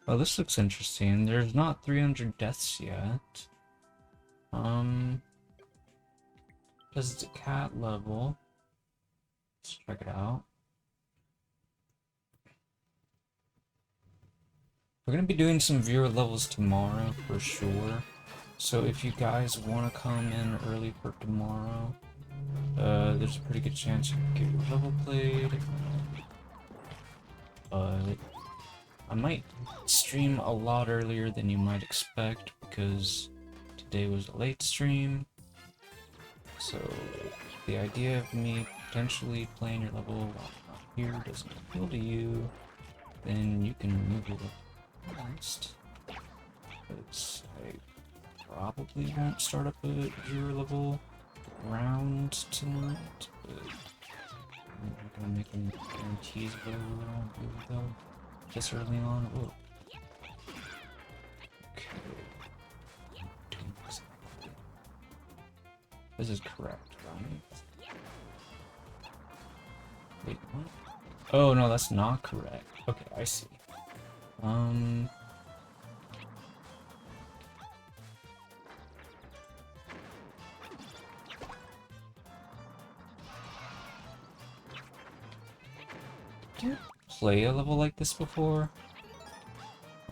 Oh, this looks interesting. There's not 300 deaths yet. Because it's a cat level. Let's check it out. We're gonna be doing some viewer levels tomorrow for sure. So if you guys want to come in early for tomorrow, there's a pretty good chance you can get your level played. But I might stream a lot earlier than you might expect because today was a late stream. So the idea of me potentially playing your level while I'm not here doesn't appeal to you, then you can remove your level next. Because I probably won't start up a viewer level round tonight, but I'm not gonna make any guarantees of whatever I don't do though. This early on. Whoa. Okay. This is correct, right? Wait, what? Oh no, that's not correct. Okay, I see. Did you play a level like this before?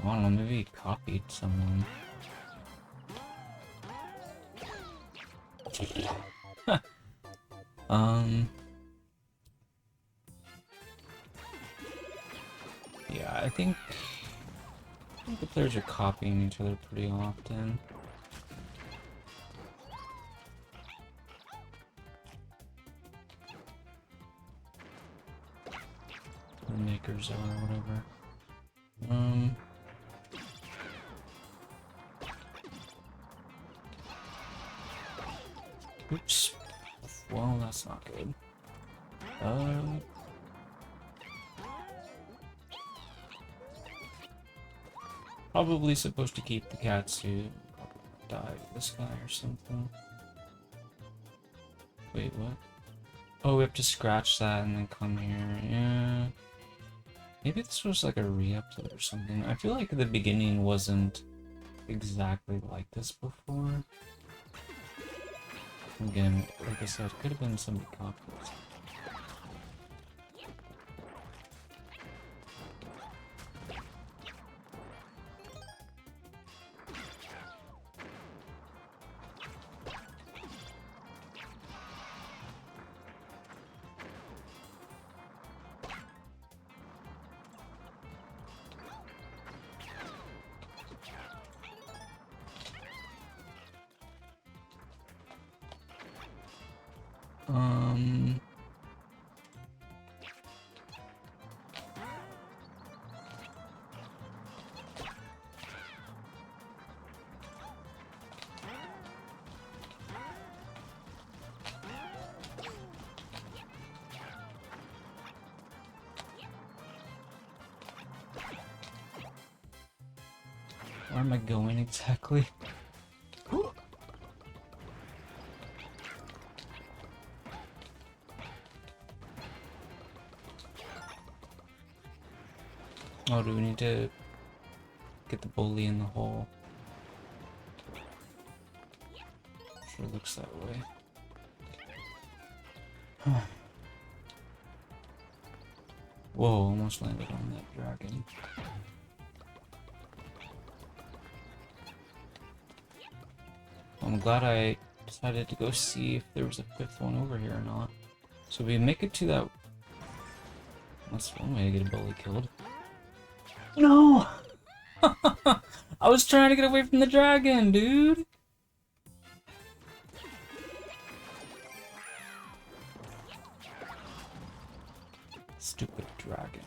I don't know, maybe you copied someone. Yeah, I think the players are copying each other pretty often. The makers are, or whatever. Oops. Well, that's not good. Probably supposed to keep the cat-titude. Die with this guy or something. Wait, what? Oh, we have to scratch that and then come here. Yeah. Maybe this was like a re-upload or something. I feel like the beginning wasn't exactly like this before. Again, like I said, could have been somebody copied. Where am I going exactly? Oh, do we need to get the bully in the hole? Sure looks that way. Whoa, almost landed on that dragon. I'm glad I decided to go see if there was a fifth one over here or not. So we make it to that... That's one way to get a bully killed. No! I was trying to get away from the dragon, dude! Stupid dragon.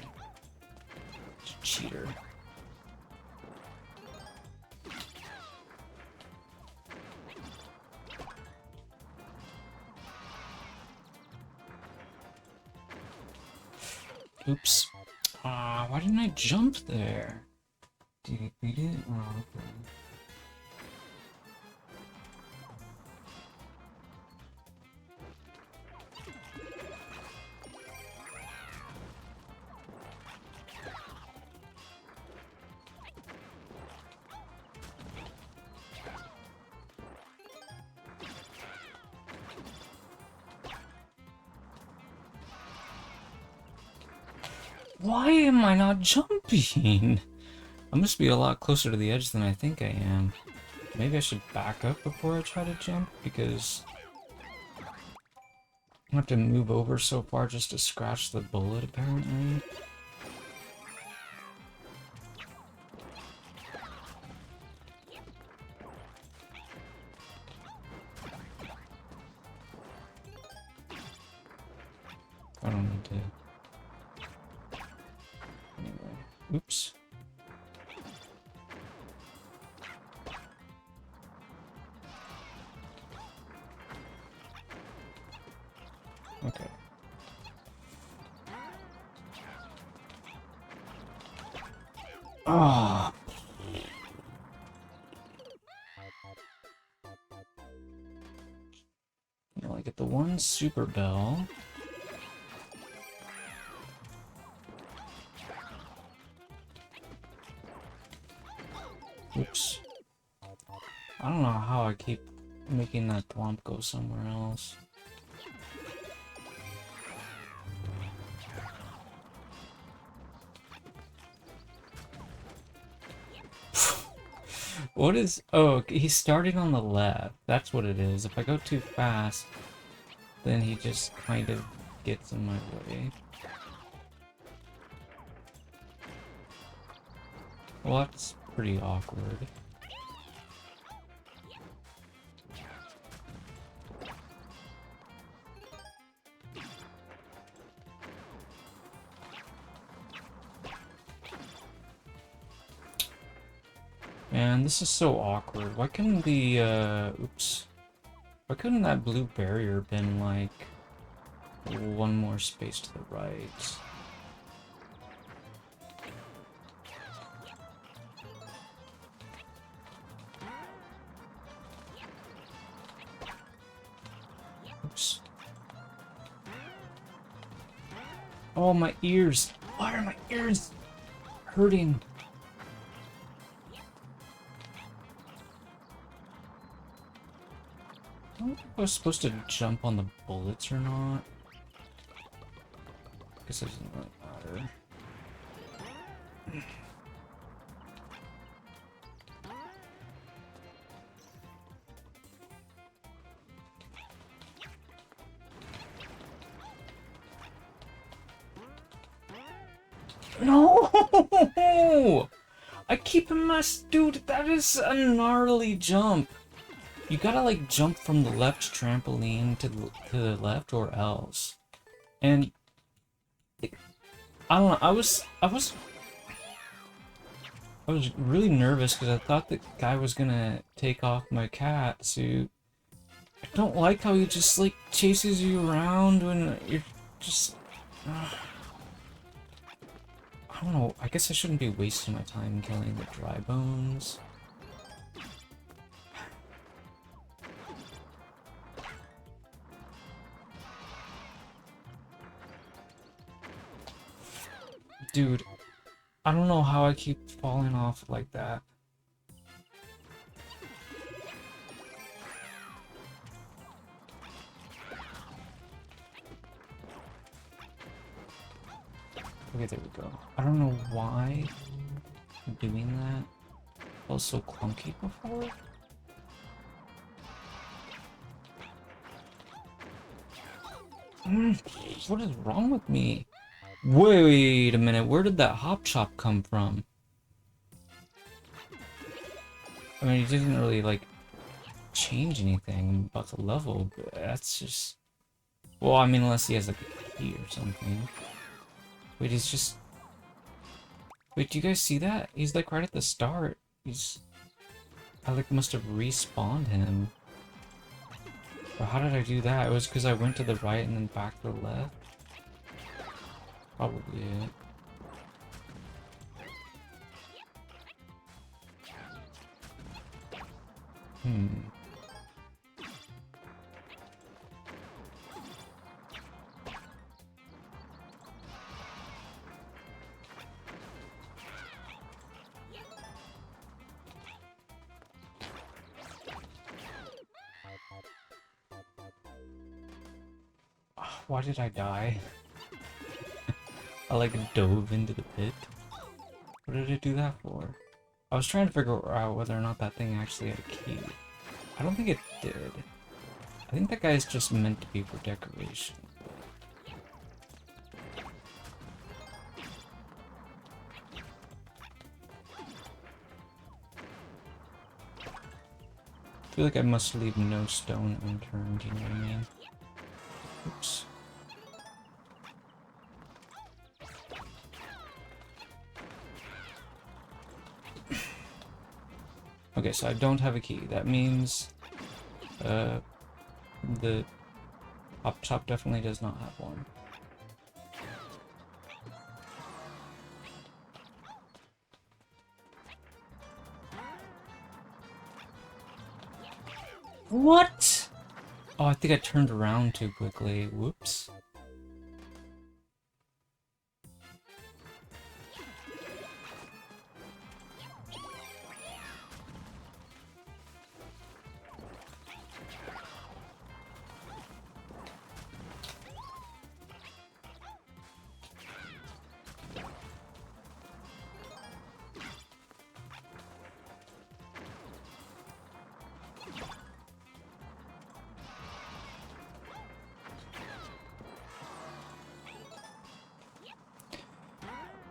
Cheater. Oops. Why didn't I jump there? Did I beat it? Oh, okay. Why am I not jumping? I must be a lot closer to the edge than I think I am. Maybe I should back up before I try to jump, because I have to move over so far just to scratch the bullet, apparently. I don't need to... Anyway. Oops. Okay. Ah. You only get the one super bell. Oops. I don't know how I keep making that thwomp go somewhere else. What is... Oh, he's starting on the left. That's what it is. If I go too fast, then he just kind of gets in my way. Well, that's pretty awkward. Man, this is so awkward. Why couldn't the, oops. Why couldn't that blue barrier been, like, one more space to the right? Oops. Oh, my ears! Why are my ears hurting? I don't know if I was supposed to jump on the bullets or not. I guess it doesn't really matter. No! I keep dude, that is a gnarly jump. You gotta, like, jump from the left trampoline to the left or else. And... I don't know, I was really nervous because I thought the guy was gonna take off my cat suit. I don't like how he just, like, chases you around when you're just... I don't know, I guess I shouldn't be wasting my time killing the dry bones. Dude, I don't know how I keep falling off like that. Okay, there we go. I don't know why I'm doing that. It was so clunky before. What is wrong with me? Wait a minute, where did that hop chop come from? I mean, he didn't really, like, change anything about the level, but that's just... Well, I mean, unless he has, like, a key or something. Wait, he's just... Wait, do you guys see that? He's, like, right at the start. He's... I, like, must have respawned him. Or how did I do that? It was because I went to the right and then back to the left? Probably it. Why did I die? I like dove into the pit. What did it do that for? I was trying to figure out whether or not that thing actually had a key. I don't think it did. I think that guy's just meant to be for decoration. I feel like I must leave no stone unturned, you know what I mean? Oops. Okay, so I don't have a key. That means the up top definitely does not have one. What? Oh, I think I turned around too quickly. Whoops.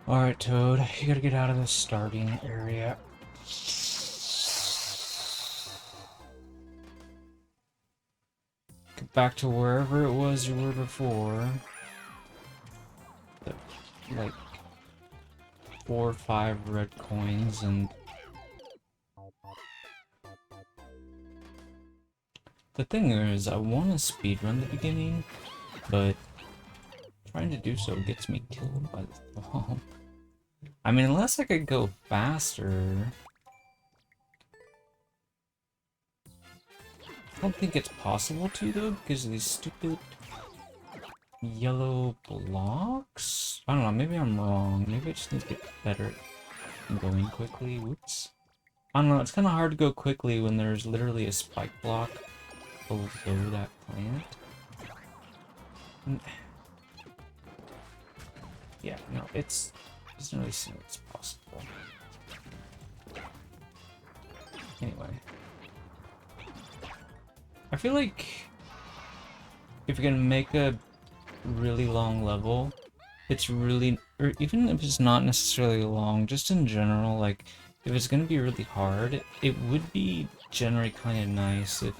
Alright, Toad, you gotta get out of the starting area. Get back to wherever it was you were before. Like 4 or 5 red coins and the thing is, I want to speedrun the beginning, but trying to do so gets me killed by the bomb. I mean, unless I could go faster. I don't think it's possible to, though, because of these stupid yellow blocks? I don't know, maybe I'm wrong. Maybe I just need to get better at going quickly. Whoops. I don't know, it's kind of hard to go quickly when there's literally a spike block below that plant. Yeah, no, it doesn't really seem like it's possible. Anyway. I feel like if you're gonna make a really long level, it's really, or even if it's not necessarily long, just in general, like, if it's gonna be really hard, it would be generally kind of nice if,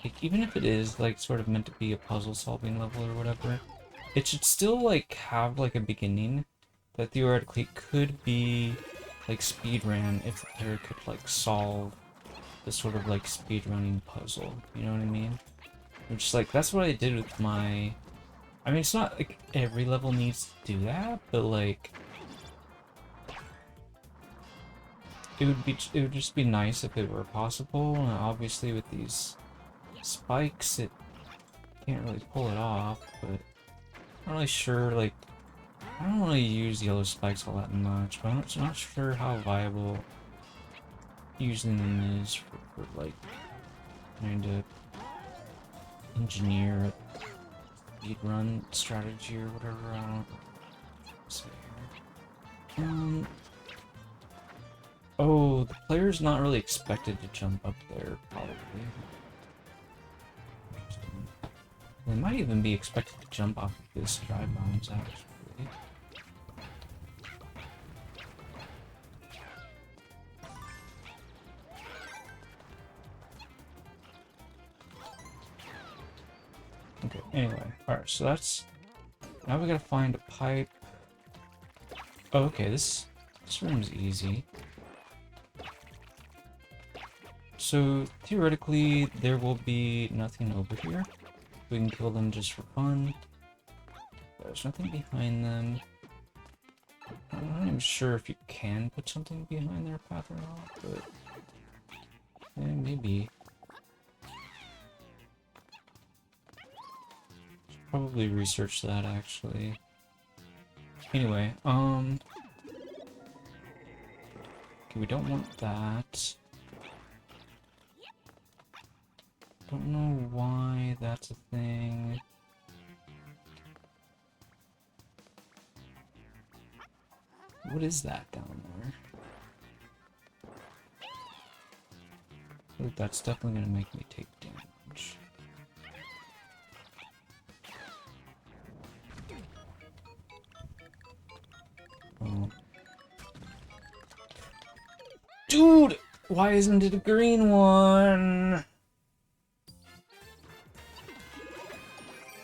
like, even if it is, like, sort of meant to be a puzzle-solving level or whatever, it should still, like, have, like, a beginning that theoretically could be, like, speedrun if the player could, like, solve the sort of, like, speedrunning puzzle, you know what I mean? Which, like, that's what I did with my... I mean, it's not, like, every level needs to do that, but, like... It would just be nice if it were possible, and obviously with these spikes, it can't really pull it off, but... I'm not really sure, like... I don't really use yellow spikes all that much, but I'm not sure how viable using them is for like, trying to engineer a speedrun strategy or whatever. I don't see here. Oh, the player's not really expected to jump up there, probably. Interesting. They might even be expected to jump off of this dry bombs, actually. Okay, anyway. Alright, so that's... Now we gotta find a pipe. Oh, okay, this room's easy. So, theoretically, there will be nothing over here. We can kill them just for fun. There's nothing behind them. I'm not even sure if you can put something behind their path or not, but... Yeah, maybe. Should probably research that, actually. Anyway, okay, we don't want that. Don't know why that's a thing. What is that down there? Ooh, that's definitely gonna make me take damage. Oh. Dude! Why isn't it a green one?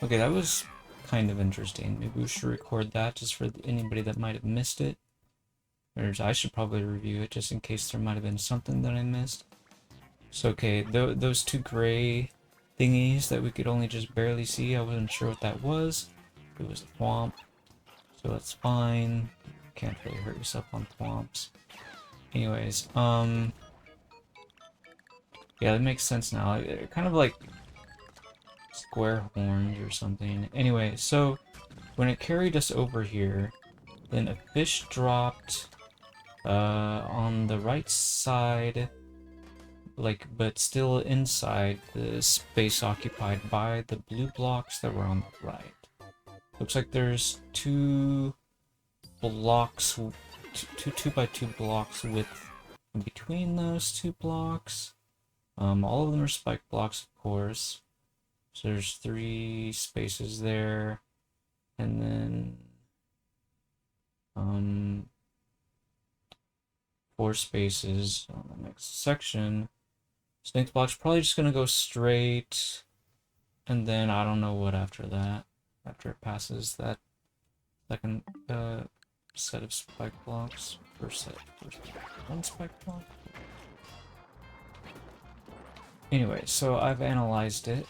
Okay, that was kind of interesting. Maybe we should record that just for anybody that might have missed it. Or I should probably review it just in case there might have been something that I missed. So, okay, those two gray thingies that we could only just barely see, I wasn't sure what that was. It was a thwomp, so that's fine. Can't really hurt yourself on thwomps. Anyways, yeah, that makes sense now. They're kind of like square horns or something. Anyway, so when it carried us over here, then a fish dropped on the right side, like, but still inside the space occupied by the blue blocks that were on the right. Looks like there's two blocks, two by two blocks width in between those two blocks. All of them are spike blocks, of course. So there's 3 spaces there, and then 4 spaces on the next section. Snake block's probably just gonna go straight, and then I don't know what after that. After it passes that second set of spike blocks, first one spike block. Anyway, so I've analyzed it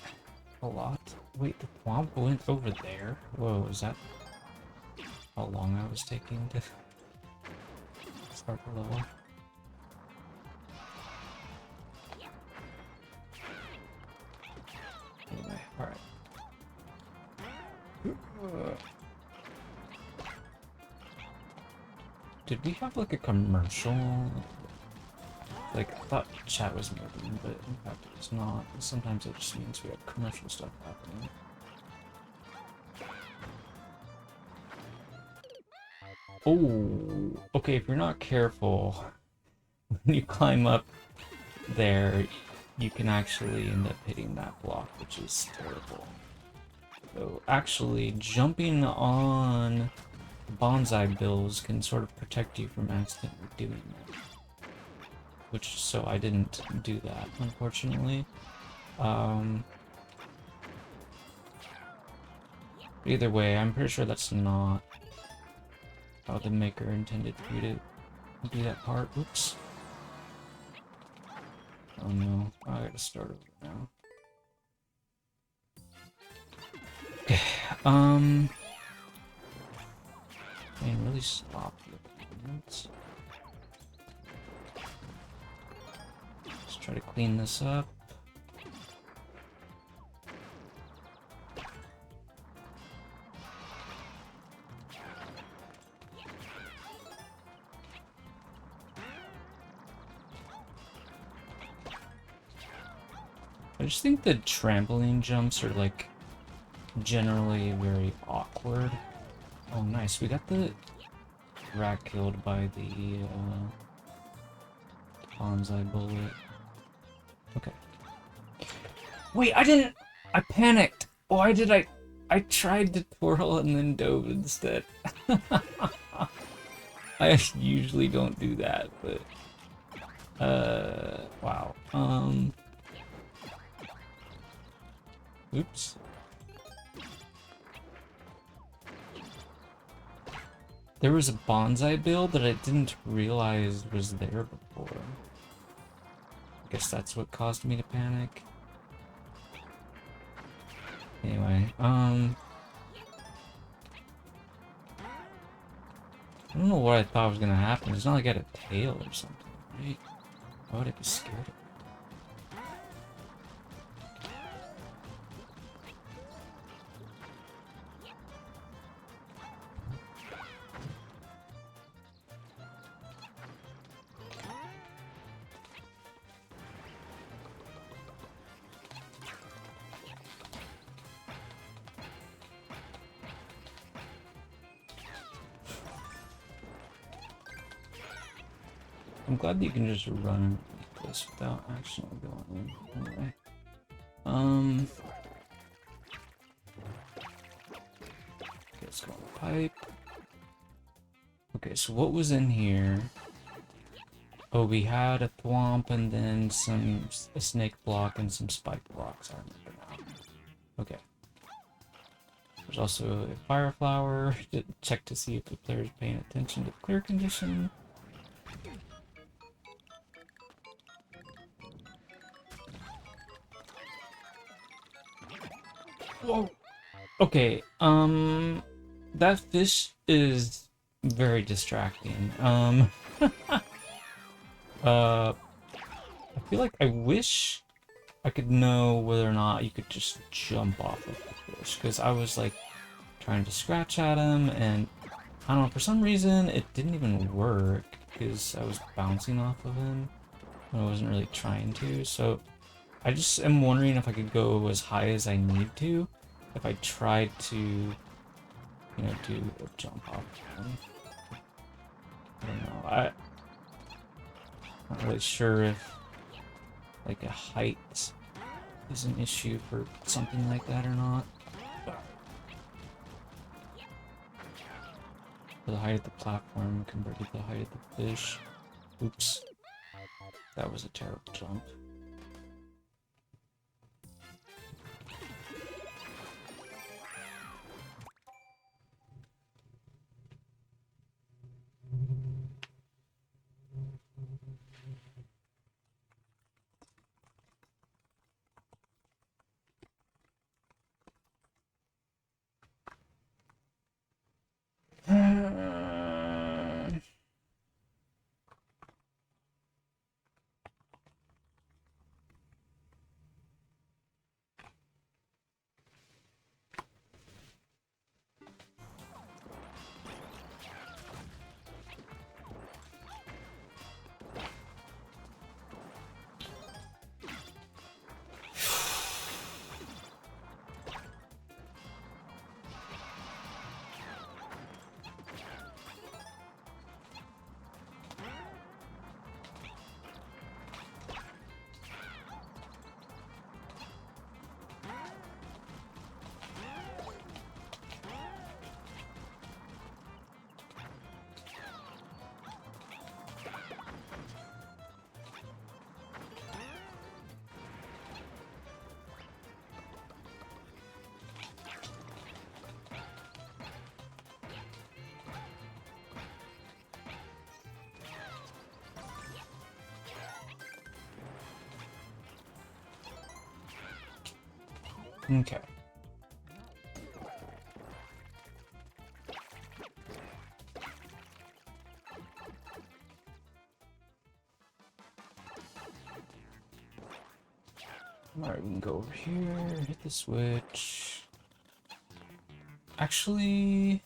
a lot. Wait, the thwomp went over there? Whoa, is that how long I was taking to start the level? Anyway, alright. Did we have like a commercial? Like, I thought chat was moving, but in fact it was not. Sometimes it just means we have commercial stuff happening. Oh, okay, if you're not careful, when you climb up there, you can actually end up hitting that block, which is terrible. So actually, jumping on bonsai bills can sort of protect you from accidentally doing that. So I didn't do that, unfortunately. Either way, I'm pretty sure that's not how the maker intended for you to do that part. Oops. Oh no, I gotta start over now. Okay, and really stop it. Let's try to clean this up. I just think the trampoline jumps are like generally very awkward. Oh nice, we got the rat killed by the bonsai bullet. Okay. Wait, I panicked! Why did I tried to twirl and then dove instead. I usually don't do that, but wow. Oops. There was a bonsai build that I didn't realize was there before. I guess that's what caused me to panic. Anyway, I don't know what I thought was gonna happen. It's not like I had a tail or something, right? Why would I be scared of it? I'm glad that you can just run like this without actually going in. Anyway. Okay, let's go on the pipe. Okay, so what was in here? Oh, we had a thwomp and then a snake block and some spike blocks. I remember now. Okay. There's also a fire flower. Check to see if the player is paying attention to the clear condition. Whoa. Okay. That fish is very distracting. I feel like I wish I could know whether or not you could just jump off of the fish, because I was like trying to scratch at him, and I don't know, for some reason it didn't even work because I was bouncing off of him when I wasn't really trying to. So I just am wondering if I could go as high as I need to if I tried to, you know, do a jump off of him. I don't know. I'm not really sure if like a height is an issue for something like that or not. For the height of the platform compared to the height of the fish. Oops. That was a terrible jump. Okay. Alright, we can go over here, hit the switch. Actually,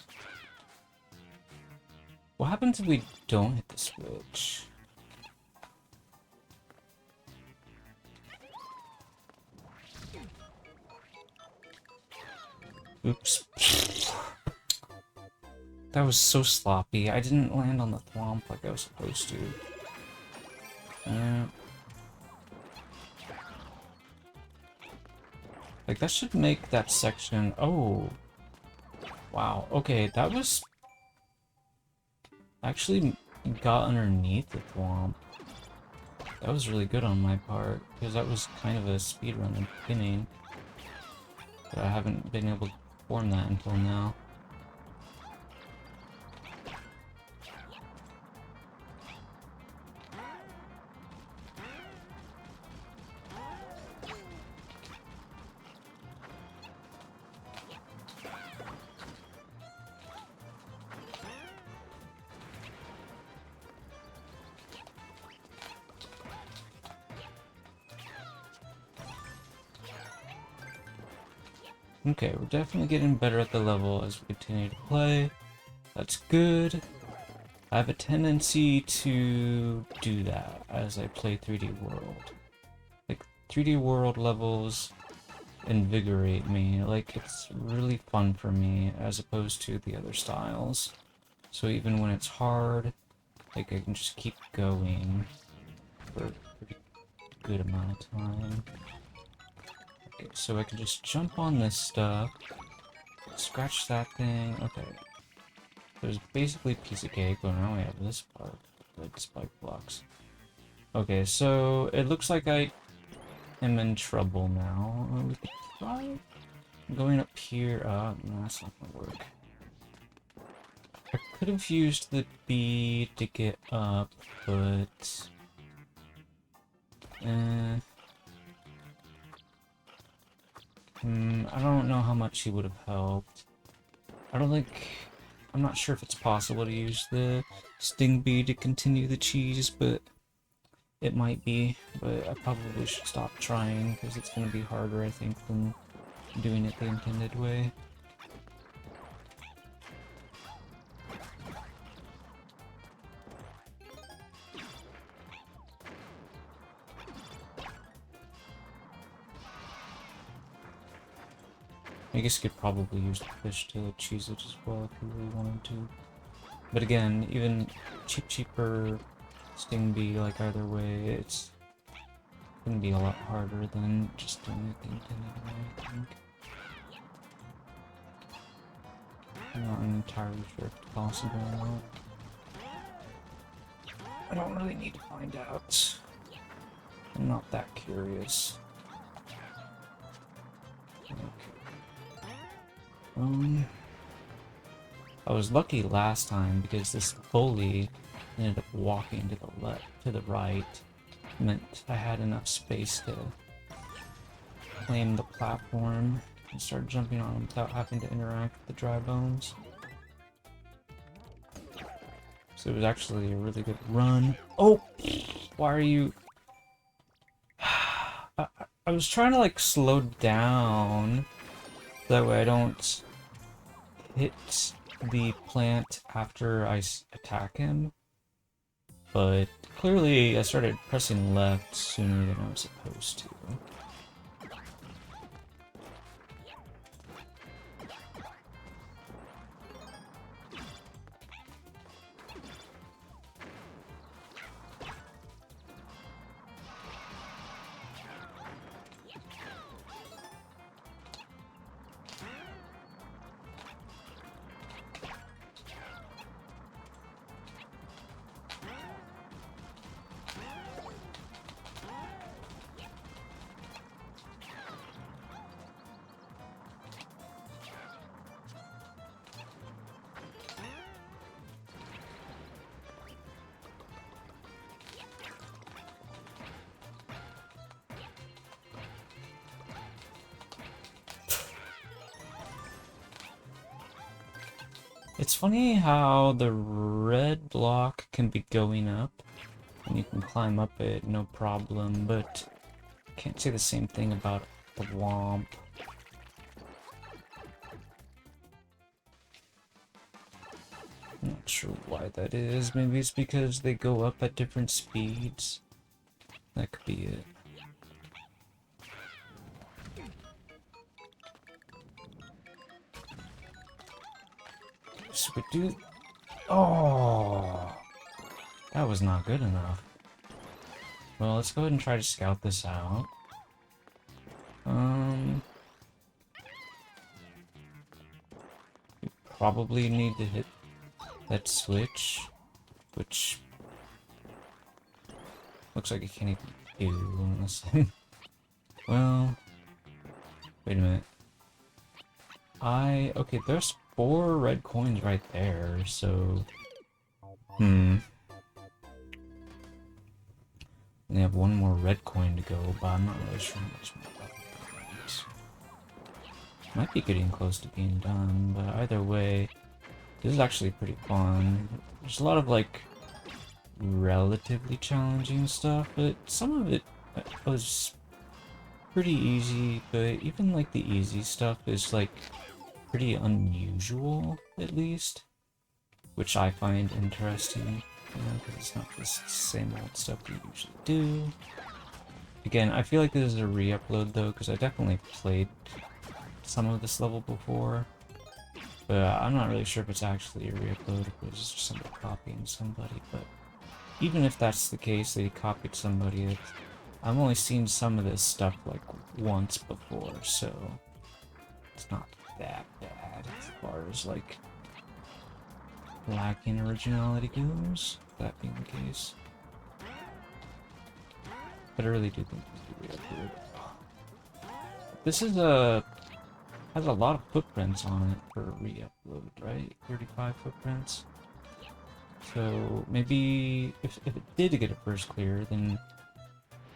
what happens if we don't hit the switch? Oops. That was so sloppy. I didn't land on the thwomp like I was supposed to. Like, that should make that section... Oh. Wow. Okay, that was... Actually got underneath the thwomp. That was really good on my part, because that was kind of a speedrun in the beginning. But I haven't been able to perform that until now. Okay, we're definitely getting better at the level as we continue to play. That's good. I have a tendency to do that as I play 3D World. Like, 3D World levels invigorate me. Like, it's really fun for me as opposed to the other styles. So even when it's hard, like I can just keep going for a pretty good amount of time. Okay, so I can just jump on this stuff, scratch that thing. Okay, there's basically a piece of cake, but now we have this part, like spike blocks. Okay, so it looks like I am in trouble now. We could try going up here. No, that's not gonna work. I could have used the bee to get up, but I don't know how much he would have helped. I'm not sure if it's possible to use the sting bee to continue the cheese, but it might be. But I probably should stop trying, because it's going to be harder, I think, than doing it the intended way. I guess you could probably use the fish to cheese it as well if you really wanted to. But again, even cheaper sting bee, like either way, it's gonna be a lot harder than just doing it the intended way, I think. I'm not entirely sure if it's possible or not. I don't really need to find out. I'm not that curious. Okay. I was lucky last time because this bully ended up walking to the left, to the right. Meant I had enough space to claim the platform and start jumping on him without having to interact with the dry bones. So it was actually a really good run. Oh! Why are you... I was trying to like slow down. That way I don't hit the plant after I attack him. But clearly I started pressing left sooner than I was supposed to. It's funny how the red block can be going up, and you can climb up it, no problem, but can't say the same thing about the womp. I'm not sure why that is. Maybe it's because they go up at different speeds. That could be it. So we do... Oh! That was not good enough. Well, let's go ahead and try to scout this out. We probably need to hit that switch, which looks like it can't even do unless... Well... Wait a minute. Okay, there's 4 red coins right there, so... And they have 1 more red coin to go, but I'm not really sure how much more that might be getting close to being done, but either way, this is actually pretty fun. There's a lot of, like, relatively challenging stuff, but some of it was pretty easy, but even, like, the easy stuff is, like, pretty unusual, at least, which I find interesting, you know, because it's not just the same old stuff we usually do. Again, I feel like this is a re-upload, though, because I definitely played some of this level before, but I'm not really sure if it's actually a re-upload, if it was just somebody copying somebody, but even if that's the case, they copied somebody. I've only seen some of this stuff like once before, so it's not that bad as far as like lacking originality goes. That being the case, but I really do think this is weird. This is has a lot of footprints on it for re-upload, right? 35 footprints. So maybe if it did get a first clear, then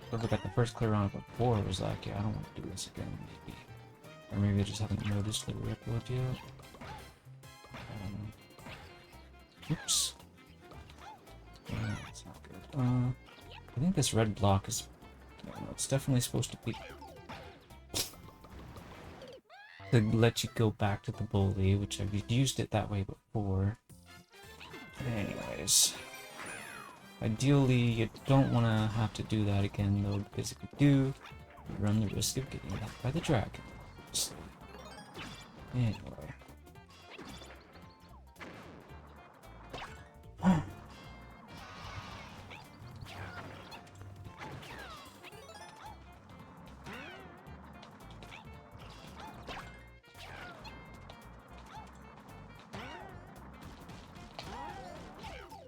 whoever got the first clear on it before was like, yeah, I don't want to do this again, maybe. Or maybe I just haven't noticed the re-upload yet. Oops. Yeah, that's not good. I think this red block is... I don't know, it's definitely supposed to be... to let you go back to the bully, which I've used it that way before. Anyways. Ideally, you don't want to have to do that again, though, because if you do, you run the risk of getting hit by the dragon. Anyway.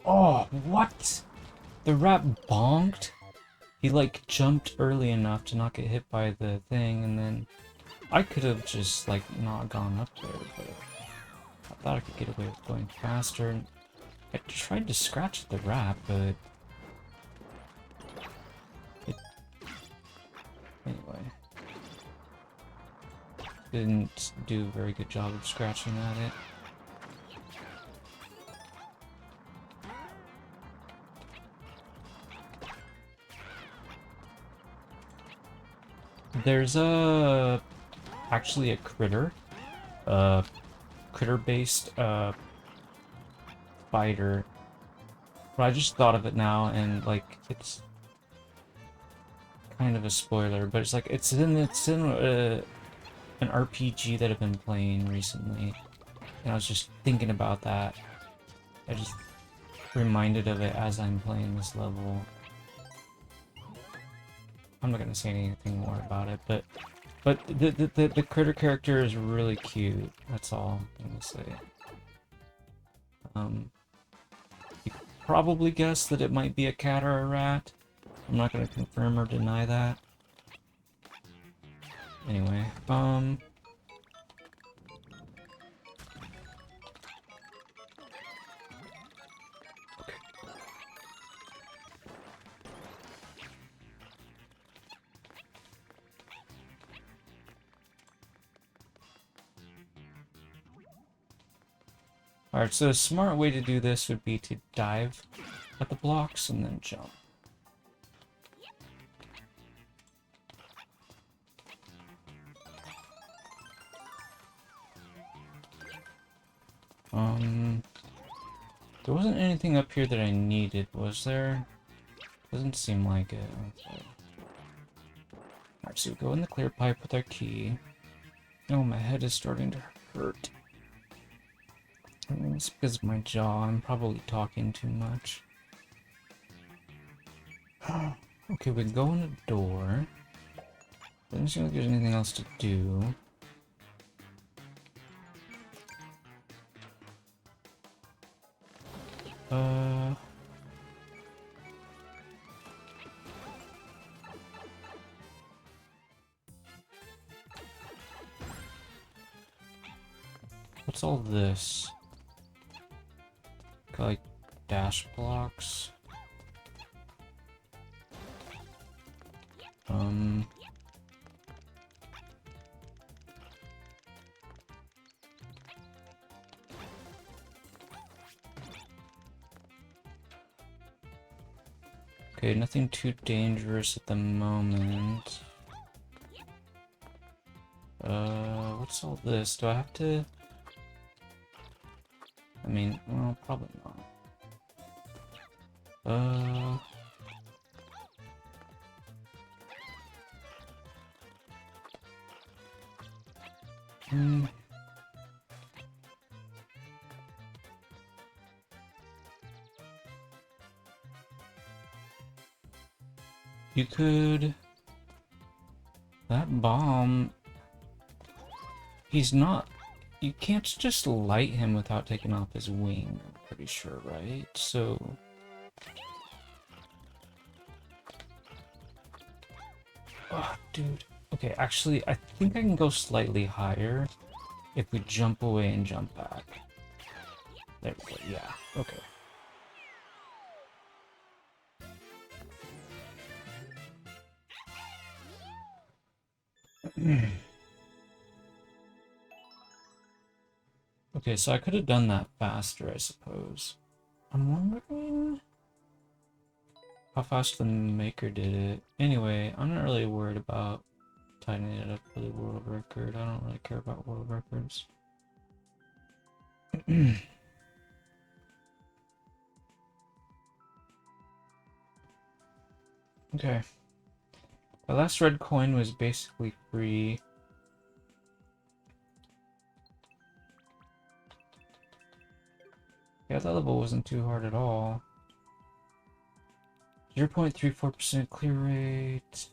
Oh, what? The rat bonked? He, like, jumped early enough to not get hit by the thing, and then I could have just, like, not gone up there, but I thought I could get away with going faster. I tried to scratch at the rat, but... Anyway. Didn't do a very good job of scratching at it. There's actually a critter-based fighter. But I just thought of it now, and like it's kind of a spoiler, but it's like it's in an RPG that I've been playing recently, and I was just thinking about that. I just reminded of it as I'm playing this level. I'm not gonna say anything more about it, but the critter character is really cute. That's all I'm gonna say. You could probably guess that it might be a cat or a rat. I'm not gonna confirm or deny that. Anyway, Alright, so a smart way to do this would be to dive at the blocks and then jump. There wasn't anything up here that I needed, was there? Doesn't seem like it. Okay. Alright, so we go in the clear pipe with our key. Oh, my head is starting to hurt. I mean, it's because of my jaw. I'm probably talking too much. Okay, we go in a door. Doesn't seem like there's anything else to do. What's all this? Got, like, dash blocks. Okay, nothing too dangerous at the moment. What's all this? Do I have to... I mean, well, probably not. You could... That bomb... He's not... You can't just light him without taking off his wing, I'm pretty sure, right? So... Oh, dude. Okay, actually, I think I can go slightly higher if we jump away and jump back. There we go, yeah, okay. Okay, so I could have done that faster, I suppose. I'm wondering how fast the maker did it. Anyway, I'm not really worried about tightening it up for the world record. I don't really care about world records. Okay. The last red coin was basically free. Yeah, that level wasn't too hard at all. 0.34% clear rate.